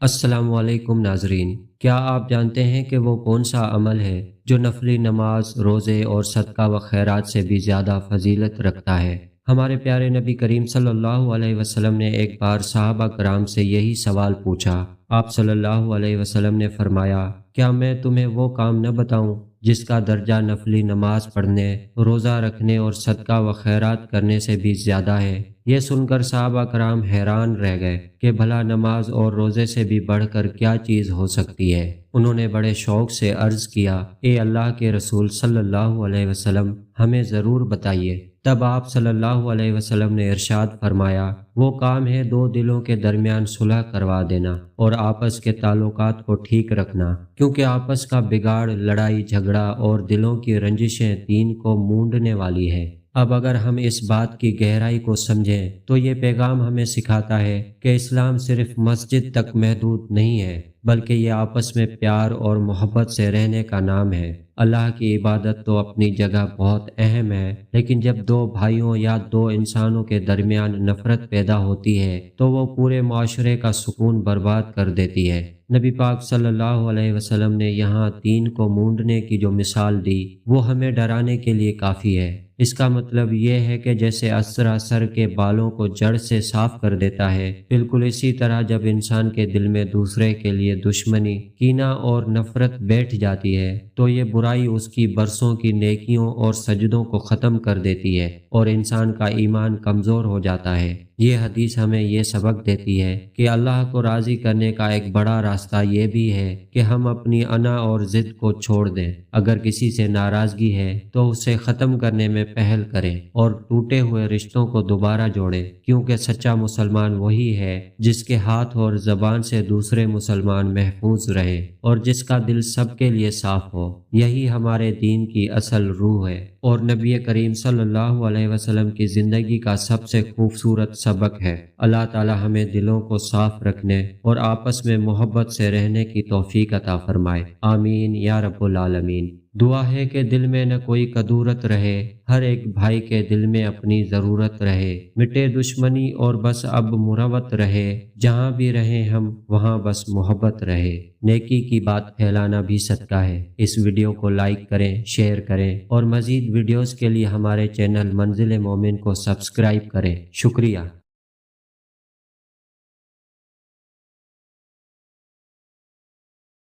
السلام علیکم ناظرین، کیا آپ جانتے ہیں کہ وہ کون سا عمل ہے جو نفلی نماز، روزے اور صدقہ و خیرات سے بھی زیادہ فضیلت رکھتا ہے؟ ہمارے پیارے نبی کریم صلی اللہ علیہ وسلم نے ایک بار صحابہ کرام سے یہی سوال پوچھا۔ آپ صلی اللہ علیہ وسلم نے فرمایا، کیا میں تمہیں وہ کام نہ بتاؤں جس کا درجہ نفلی نماز پڑھنے، روزہ رکھنے اور صدقہ و خیرات کرنے سے بھی زیادہ ہے؟ یہ سن کر صحابہ کرام حیران رہ گئے کہ بھلا نماز اور روزے سے بھی بڑھ کر کیا چیز ہو سکتی ہے۔ انہوں نے بڑے شوق سے عرض کیا، اے اللہ کے رسول صلی اللہ علیہ وسلم، ہمیں ضرور بتائیے۔ تب آپ صلی اللہ علیہ وسلم نے ارشاد فرمایا، وہ کام ہے دو دلوں کے درمیان صلح کروا دینا اور آپس کے تعلقات کو ٹھیک رکھنا، کیونکہ آپس کا بگاڑ، لڑائی جھگڑا اور دلوں کی رنجشیں دین کو مونڈنے والی ہے۔ اب اگر ہم اس بات کی گہرائی کو سمجھیں تو یہ پیغام ہمیں سکھاتا ہے کہ اسلام صرف مسجد تک محدود نہیں ہے، بلکہ یہ آپس میں پیار اور محبت سے رہنے کا نام ہے۔ اللہ کی عبادت تو اپنی جگہ بہت اہم ہے، لیکن جب دو بھائیوں یا دو انسانوں کے درمیان نفرت پیدا ہوتی ہے تو وہ پورے معاشرے کا سکون برباد کر دیتی ہے۔ نبی پاک صلی اللہ علیہ وسلم نے یہاں دین کو مونڈنے کی جو مثال دی وہ ہمیں ڈرانے کے لیے کافی ہے۔ اس کا مطلب یہ ہے کہ جیسے اسرا سر کے بالوں کو جڑ سے صاف کر دیتا ہے، بالکل اسی طرح جب انسان کے دل میں دوسرے کے لیے دشمنی، کینہ اور نفرت بیٹھ جاتی ہے تو یہ برائی اس کی برسوں کی نیکیوں اور سجدوں کو ختم کر دیتی ہے اور انسان کا ایمان کمزور ہو جاتا ہے۔ یہ حدیث ہمیں یہ سبق دیتی ہے کہ اللہ کو راضی کرنے کا ایک بڑا راستہ یہ بھی ہے کہ ہم اپنی انا اور ضد کو چھوڑ دیں۔ اگر کسی سے ناراضگی ہے تو اسے ختم کرنے میں پہل کریں اور ٹوٹے ہوئے رشتوں کو دوبارہ جوڑیں، کیونکہ سچا مسلمان وہی ہے جس کے ہاتھ اور زبان سے دوسرے مسلمان محفوظ رہیں اور جس کا دل سب کے لیے صاف ہو۔ یہی ہمارے دین کی اصل روح ہے اور نبی کریم صلی اللہ علیہ وسلم کی زندگی کا سب سے خوبصورت سبق ہے۔ اللہ تعالی ہمیں دلوں کو صاف رکھنے اور آپس میں محبت سے رہنے کی توفیق عطا فرمائے، آمین یا رب العالمین۔ دعا ہے کہ دل میں نہ کوئی کدورت رہے، ہر ایک بھائی کے دل میں اپنی ضرورت رہے، مٹے دشمنی اور بس اب مروت رہے، جہاں بھی رہیں ہم وہاں بس محبت رہے۔ نیکی کی بات پھیلانا بھی صدقہ ہے۔ اس ویڈیو کو لائک کریں، شیئر کریں اور مزید ویڈیوز کے لیے ہمارے چینل منزل مومن کو سبسکرائب کریں۔ شکریہ۔